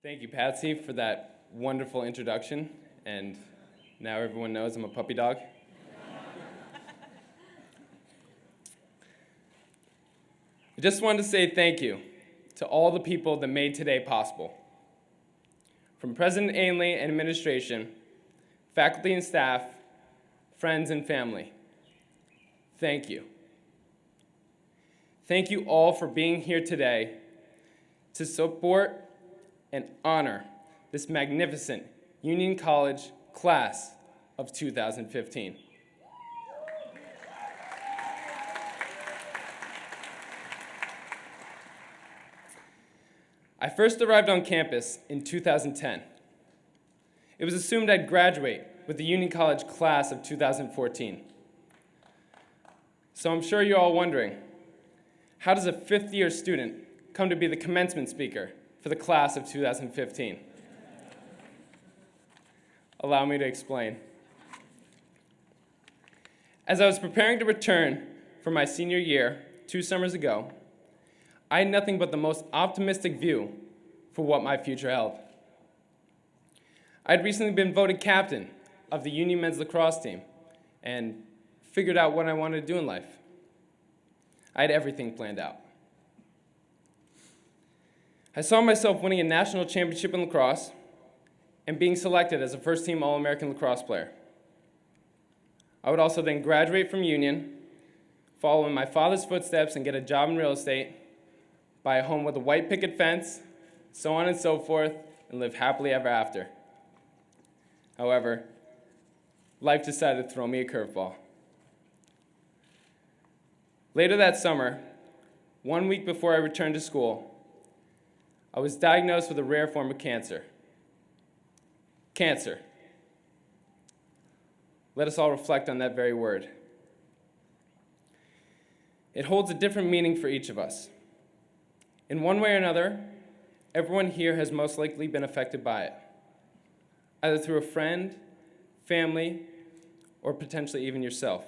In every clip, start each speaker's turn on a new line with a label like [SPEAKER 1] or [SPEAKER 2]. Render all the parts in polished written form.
[SPEAKER 1] Thank you, Patsy, for that wonderful introduction. And now everyone knows I'm a puppy dog. I just wanted to say thank you to all the people that made today possible. From President Ainley and administration, faculty and staff, friends and family, thank you. Thank you all for being here today to support and honor this magnificent Union College class of 2015. I first arrived on campus in 2010. It was assumed I'd graduate with the Union College class of 2014. So I'm sure you're all wondering, how does a fifth-year student come to be the commencement speaker for the class of 2015? Allow me to explain. As I was preparing to return for my senior year 2 summers ago, I had nothing but the most optimistic view for what my future held. I had recently been voted captain of the Union men's lacrosse team and figured out what I wanted to do in life. I had everything planned out. I saw myself winning a national championship in lacrosse and being selected as a first-team All-American lacrosse player. I would also then graduate from Union, follow in my father's footsteps and get a job in real estate, buy a home with a white picket fence, so on and so forth, and live happily ever after. However, life decided to throw me a curveball. Later that summer, 1 week before I returned to school, I was diagnosed with a rare form of cancer. Cancer. Let us all reflect on that very word. It holds a different meaning for each of us. In one way or another, everyone here has most likely been affected by it, either through a friend, family, or potentially even yourself.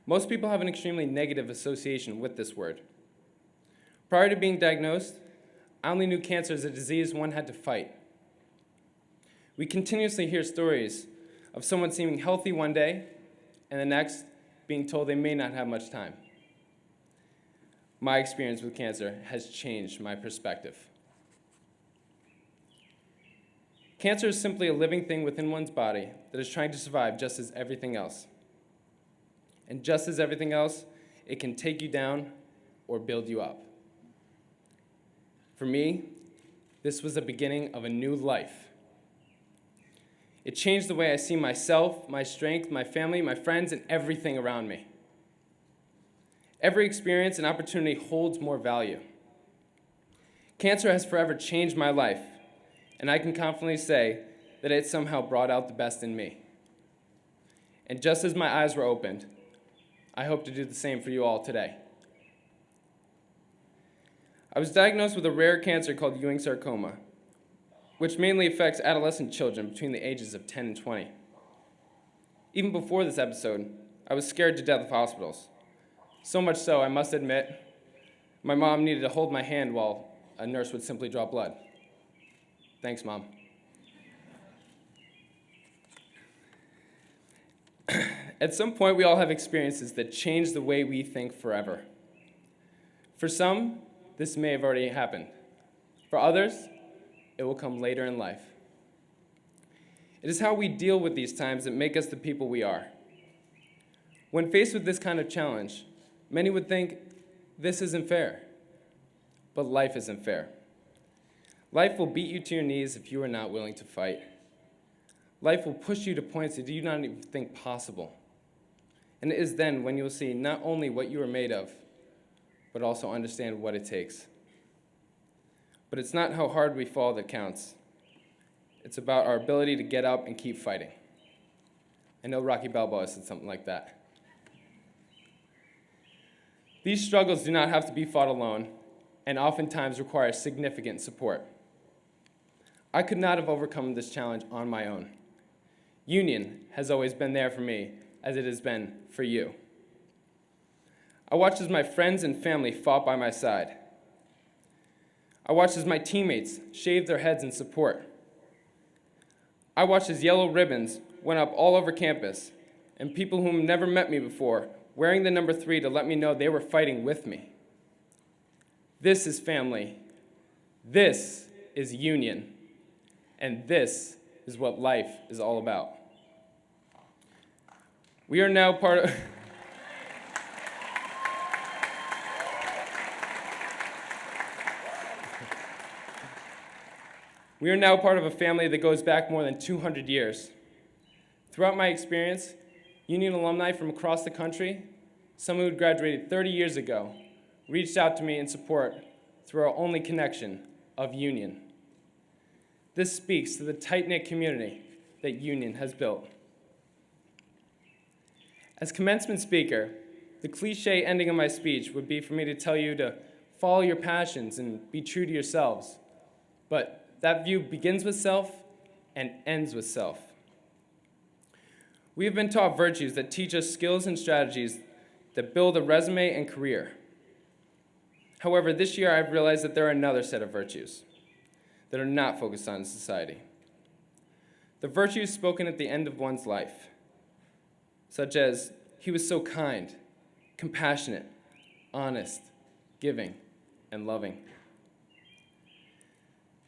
[SPEAKER 1] Most people have an extremely negative association with this word. Prior to being diagnosed, I only knew cancer as a disease one had to fight. We continuously hear stories of someone seeming healthy one day and the next being told they may not have much time. My experience with cancer has changed my perspective. Cancer is simply a living thing within one's body that is trying to survive just as everything else. And just as everything else, it can take you down or build you up. For me, this was the beginning of a new life. It changed the way I see myself, my strength, my family, my friends, and everything around me. Every experience and opportunity holds more value. Cancer has forever changed my life, and I can confidently say that it somehow brought out the best in me. And just as my eyes were opened, I hope to do the same for you all today. I was diagnosed with a rare cancer called Ewing sarcoma, which mainly affects adolescent children between the ages of 10 and 20. Even before this episode, I was scared to death of hospitals. So much so, I must admit, my mom needed to hold my hand while a nurse would simply draw blood. Thanks, Mom. At some point, we all have experiences that change the way we think forever. For some, this may have already happened. For others, it will come later in life. It is how we deal with these times that make us the people we are. When faced with this kind of challenge, many would think, this isn't fair. But life isn't fair. Life will beat you to your knees if you are not willing to fight. Life will push you to points that you do not even think possible. And it is then when you will see not only what you are made of, but also understand what it takes. But it's not how hard we fall that counts. It's about our ability to get up and keep fighting. I know Rocky Balboa said something like that. These struggles do not have to be fought alone, and oftentimes require significant support. I could not have overcome this challenge on my own. Union has always been there for me, as it has been for you. I watched as my friends and family fought by my side. I watched as my teammates shaved their heads in support. I watched as yellow ribbons went up all over campus, and people who never met me before wearing the number 3 to let me know they were fighting with me. This is family. This is union. And this is what life is all about. We are now part of... We are now part of a family that goes back more than 200 years. Throughout my experience, Union alumni from across the country, some who had graduated 30 years ago, reached out to me in support through our only connection of Union. This speaks to the tight-knit community that Union has built. As commencement speaker, the cliche ending of my speech would be for me to tell you to follow your passions and be true to yourselves. But that view begins with self and ends with self. We have been taught virtues that teach us skills and strategies that build a resume and career. However, this year I've realized that there are another set of virtues that are not focused on society. The virtues spoken at the end of one's life, such as, he was so kind, compassionate, honest, giving, and loving.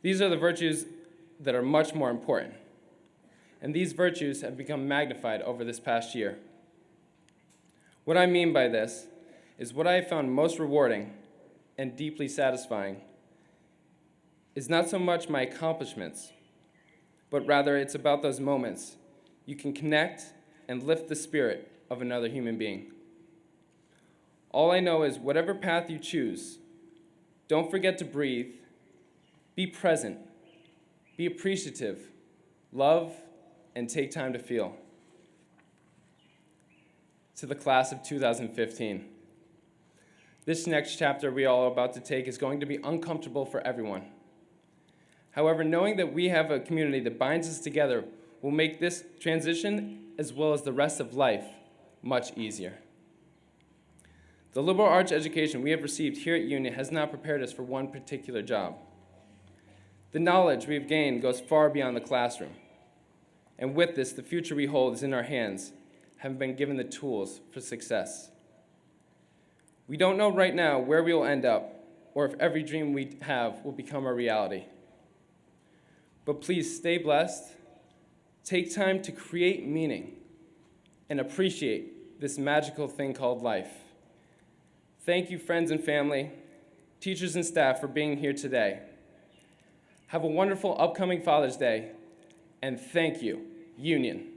[SPEAKER 1] These are the virtues that are much more important, and these virtues have become magnified over this past year. What I mean by this is what I have found most rewarding and deeply satisfying is not so much my accomplishments, but rather it's about those moments you can connect and lift the spirit of another human being. All I know is whatever path you choose, don't forget to breathe, be present, be appreciative, love, and take time to feel. To the class of 2015. This next chapter we all are about to take is going to be uncomfortable for everyone. However, knowing that we have a community that binds us together will make this transition, as well as the rest of life, much easier. The liberal arts education we have received here at Union has not prepared us for one particular job. The knowledge we've gained goes far beyond the classroom. And with this, the future we hold is in our hands, having been given the tools for success. We don't know right now where we will end up, or if every dream we have will become a reality. But please stay blessed, take time to create meaning, and appreciate this magical thing called life. Thank you, friends and family, teachers and staff, for being here today. Have a wonderful upcoming Father's Day, and thank you, Union.